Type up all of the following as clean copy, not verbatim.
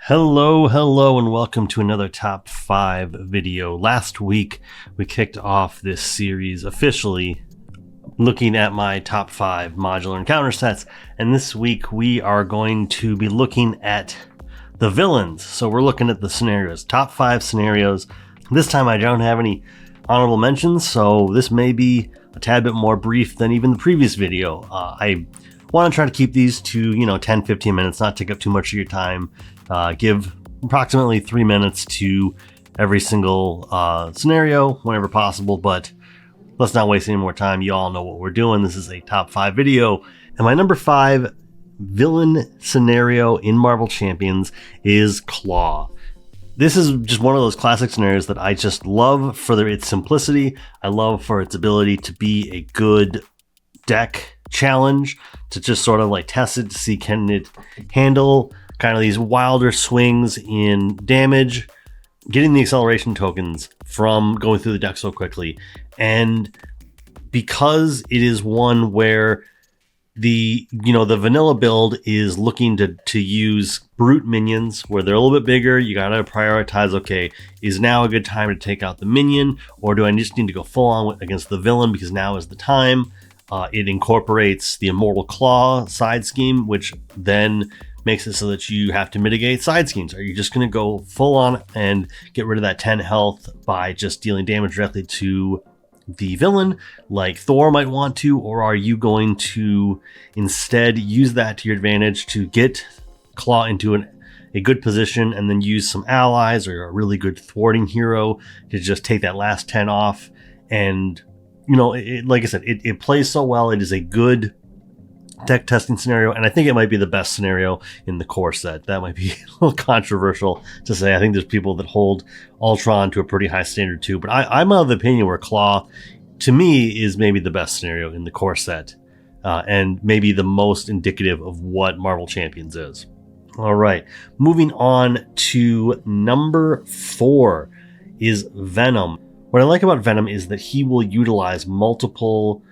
Hello, and welcome to another top 5 video. Last week, we kicked off this series officially looking at my top 5 modular encounter sets, and this week we are going to be looking at the villains. So we're looking at the scenarios, top 5 scenarios. This time I don't have any honorable mentions, so this may be a tad bit more brief than even the previous video. I want to try to keep these to 10-15 minutes, not take up too much of your time. Give approximately 3 minutes to every single scenario whenever possible, but let's not waste any more time. You all know what we're doing. This is a top 5 video, and my number 5 villain scenario in Marvel Champions is Claw. This is just one of those classic scenarios that I just love for its simplicity. I love for its ability to be a good deck challenge, to just sort of like test it to see can it handle kind of these wilder swings in damage, getting the acceleration tokens from going through the deck so quickly. And because it is one where the vanilla build is looking to use brute minions where they're a little bit bigger, you got to prioritize, okay, is now a good time to take out the minion, or do I just need to go full on against the villain because now is the time? It incorporates the Immortal Claw side scheme, which then makes it so that you have to mitigate side schemes. Are you just going to go full on and get rid of that 10 health by just dealing damage directly to the villain like Thor might want to, or are you going to instead use that to your advantage to get Claw into a good position and then use some allies or a really good thwarting hero to just take that last 10 off? And like I said, it plays so well. It is a good deck testing scenario, and I think it might be the best scenario in the core set. That might be a little controversial to say. I think there's people that hold Ultron to a pretty high standard too, but I'm of the opinion where Claw, to me, is maybe the best scenario in the core set, and maybe the most indicative of what Marvel Champions is. All right, moving on to number 4 is Venom. What I like about Venom is that he will utilize multiple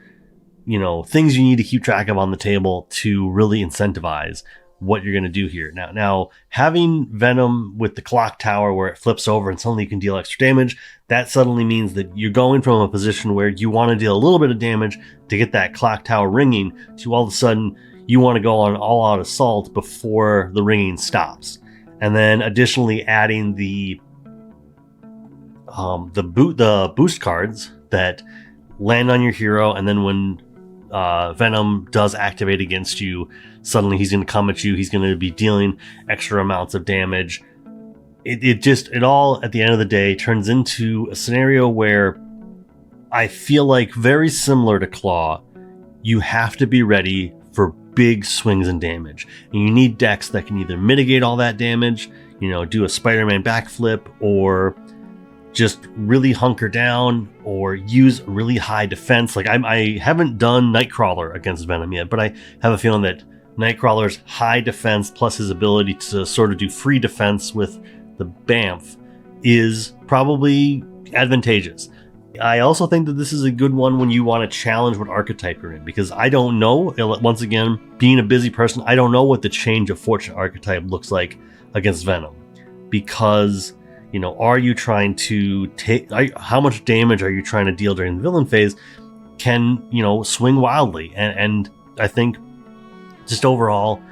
things you need to keep track of on the table to really incentivize what you're going to do here. Now, having Venom with the clock tower where it flips over and suddenly you can deal extra damage, that suddenly means that you're going from a position where you want to deal a little bit of damage to get that clock tower ringing to all of a sudden you want to go on all-out assault before the ringing stops. And then additionally adding the boost cards that land on your hero, and then when Venom does activate against you, suddenly he's going to come at you. He's going to be dealing extra amounts of damage. It all at the end of the day turns into a scenario where I feel like, very similar to Claw, you have to be ready for big swings in damage, and you need decks that can either mitigate all that damage, do a Spider-Man backflip, or just really hunker down or use really high defense. Like I haven't done Nightcrawler against Venom yet, but I have a feeling that Nightcrawler's high defense plus his ability to sort of do free defense with the Bamf is probably advantageous. I also think that this is a good one when you want to challenge what archetype you're in, because I don't know, once again, being a busy person, I don't know what the change of fortune archetype looks like against Venom, because are you trying to how much damage are you trying to deal during the villain phase can, swing wildly. And I think just overall,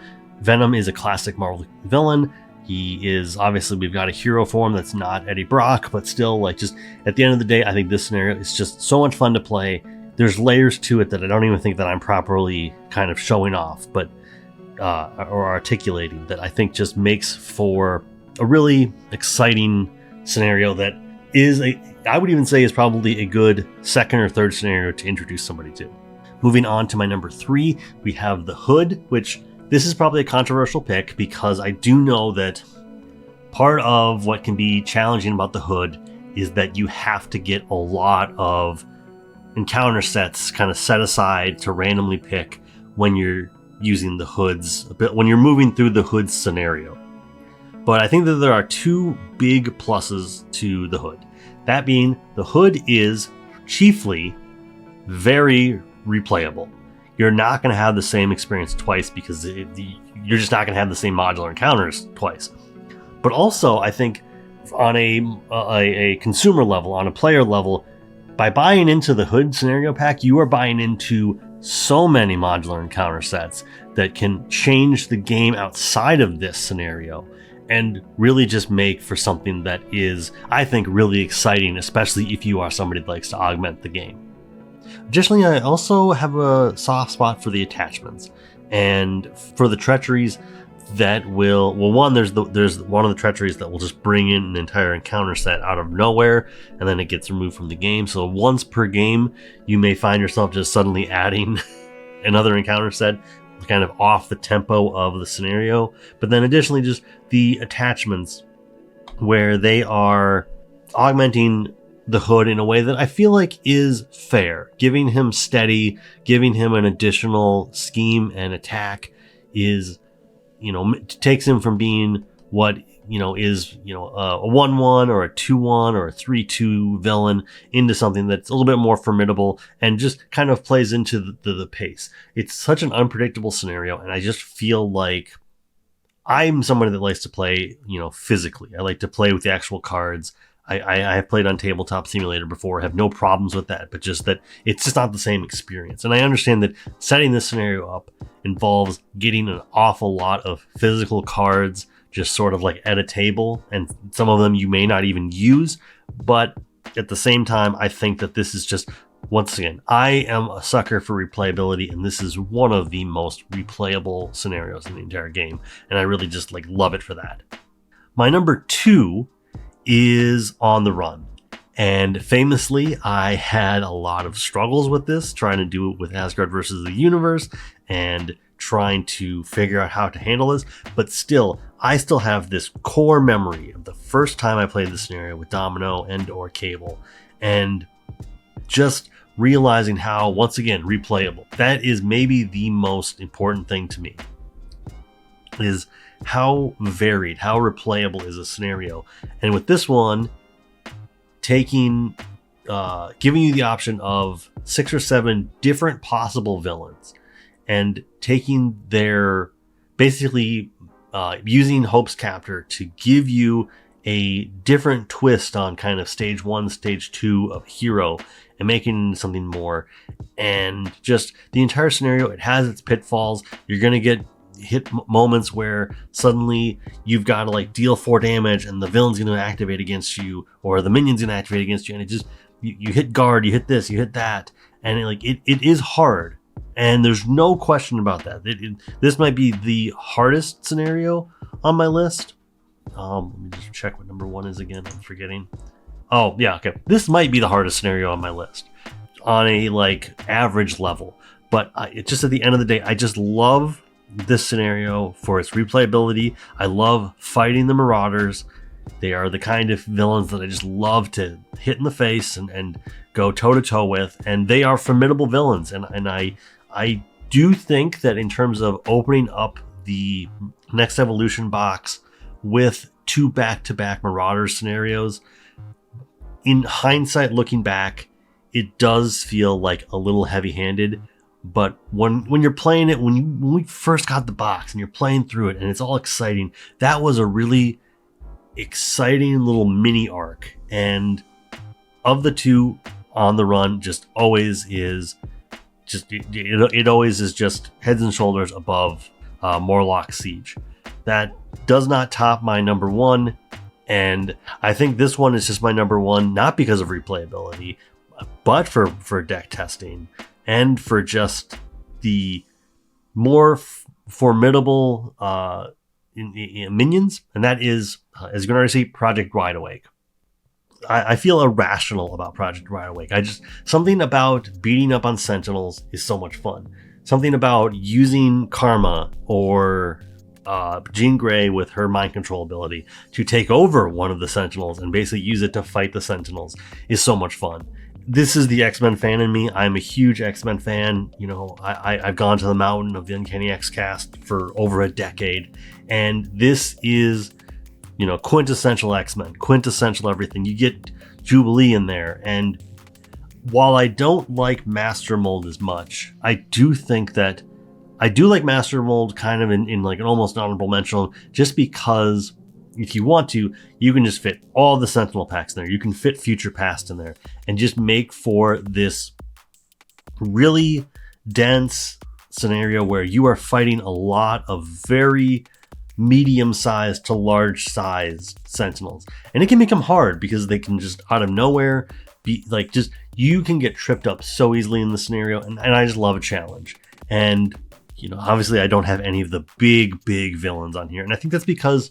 Venom is a classic Marvel villain. He is, obviously, we've got a hero form that's not Eddie Brock, but still, like, just at the end of the day, I think this scenario is just so much fun to play. There's layers to it that I don't even think that I'm properly kind of showing off, but or articulating, that I think just makes for a really exciting scenario that is I would even say is probably a good second or third scenario to introduce somebody to. Moving on to my number 3, we have the Hood, which this is probably a controversial pick because I do know that part of what can be challenging about the Hood is that you have to get a lot of encounter sets kind of set aside to randomly pick when you're using the Hoods, when you're moving through the Hood scenario. But I think that there are 2 big pluses to the Hood. That being, the Hood is chiefly very replayable. You're not going to have the same experience twice because you're just not going to have the same modular encounters twice. But also, I think on a consumer level, on a player level, by buying into the Hood scenario pack, you are buying into so many modular encounter sets that can change the game outside of this scenario and really just make for something that is, I think, really exciting, especially if you are somebody that likes to augment the game. Additionally, I also have a soft spot for the attachments and for the treacheries that will, well, one, there's one of the treacheries that will just bring in an entire encounter set out of nowhere, and then it gets removed from the game. So once per game, you may find yourself just suddenly adding another encounter set kind of off the tempo of the scenario. But then additionally, just the attachments where they are augmenting the Hood in a way that I feel like is fair. Giving him steady, giving him an additional scheme and attack is, takes him from being what, is, a 1-1 or a 2-1 or a 3-2 villain into something that's a little bit more formidable and just kind of plays into the pace. It's such an unpredictable scenario, and I just feel like I'm somebody that likes to play, physically. I like to play with the actual cards. I have played on Tabletop Simulator before, have no problems with that, but just that it's just not the same experience. And I understand that setting this scenario up involves getting an awful lot of physical cards just sort of like at a table, and some of them you may not even use, but at the same time, I think that this is just, once again, I am a sucker for replayability, and this is one of the most replayable scenarios in the entire game, and I really just love it for that. My number 2 is On the Run. And famously, I had a lot of struggles with this, trying to do it with Asgard versus the Universe and trying to figure out how to handle this. But still, I still have this core memory of the first time I played the scenario with Domino and or Cable, and just realizing how, once again, replayable. That is maybe the most important thing to me, is how varied, how replayable is a scenario. And with this one, giving you the option of 6 or 7 different possible villains, and taking their, basically using Hope's Captor to give you a different twist on kind of stage 1, stage 2 of hero, and making something more. And just the entire scenario, it has its pitfalls. You're going to get hit moments where suddenly you've got to deal 4 damage and the villain's going to activate against you, or the minion's going to activate against you, and it just, you hit guard, you hit this, you hit that, and it is hard, and there's no question about that. This might be the hardest scenario on my list. Let me just check what number 1 is again. I'm forgetting. Oh yeah, okay. This might be the hardest scenario on my list on a average level, but it's just, at the end of the day, I just love this scenario for its replayability. I love fighting the Marauders. They are the kind of villains that I just love to hit in the face and go toe to toe with, and they are formidable villains. And I do think that in terms of opening up the Next Evolution box with 2 back-to-back Marauders scenarios, in hindsight, looking back, it does feel a little heavy-handed. But when you're playing it, when we first got the box and you're playing through it and it's all exciting, that was a really exciting little mini arc. And of the 2, On the Run just always is it always is just heads and shoulders above Morlock Siege. That does not top my number 1, and I think this one is just my number 1, not because of replayability, but for deck testing and for just the more formidable minions, and that is, as you can already see, Project Wide Awake. I feel irrational about Project Wide Awake. Something about beating up on Sentinels is so much fun. Something about using Karma or Jean Grey with her mind control ability to take over one of the Sentinels and basically use it to fight the Sentinels is so much fun. This is the X-Men fan in me. I'm a huge X-Men fan. I've gone to the mountain of the Uncanny X-Cast for over a decade, and this is, quintessential X-Men, quintessential everything. You get Jubilee in there, and while I don't like Master Mold as much, I do think that I do like Master Mold kind of in an almost honorable mention, just because if you want to, you can just fit all the Sentinel packs in there. You can fit Future Past in there and just make for this really dense scenario where you are fighting a lot of very medium-sized to large-sized Sentinels. And it can become hard because they can just out of nowhere be like, just, you can get tripped up so easily in the scenario. And I just love a challenge. And, you know, obviously I don't have any of the big villains on here. And I think that's because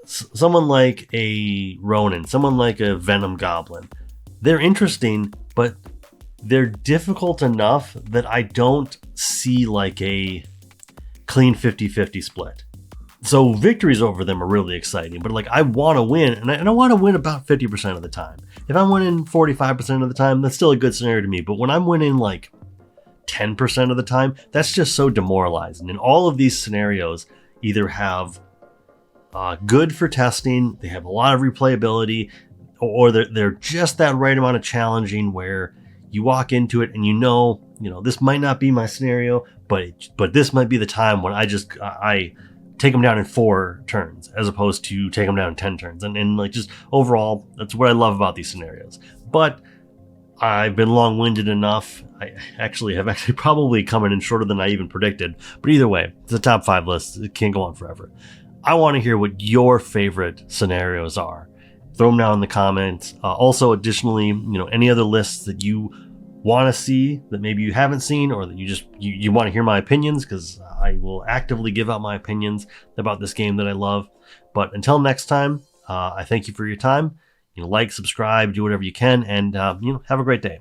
someone like a Ronin, someone like a Venom Goblin, they're interesting, but they're difficult enough that I don't see like a clean 50-50 split. So victories over them are really exciting, but like I want to win, and I want to win about 50% of the time. If I'm winning 45% of the time, that's still a good scenario to me. But when I'm winning like 10% of the time, that's just so demoralizing. And all of these scenarios either have good for testing, they have a lot of replayability, or they're just that right amount of challenging where you walk into it and you know, this might not be my scenario, but this might be the time when I take them down in 4 turns as opposed to take them down in 10 turns. And like, just overall, that's what I love about these scenarios. But I've been long-winded enough. I have probably coming in shorter than I even predicted. But either way, it's a top 5 list. It can't go on forever. I want to hear what your favorite scenarios are. Throw them down in the comments. Also, additionally, any other lists that you want to see that maybe you haven't seen, or that you want to hear my opinions, because I will actively give out my opinions about this game that I love. But until next time, I thank you for your time. Like, subscribe, do whatever you can, and have a great day.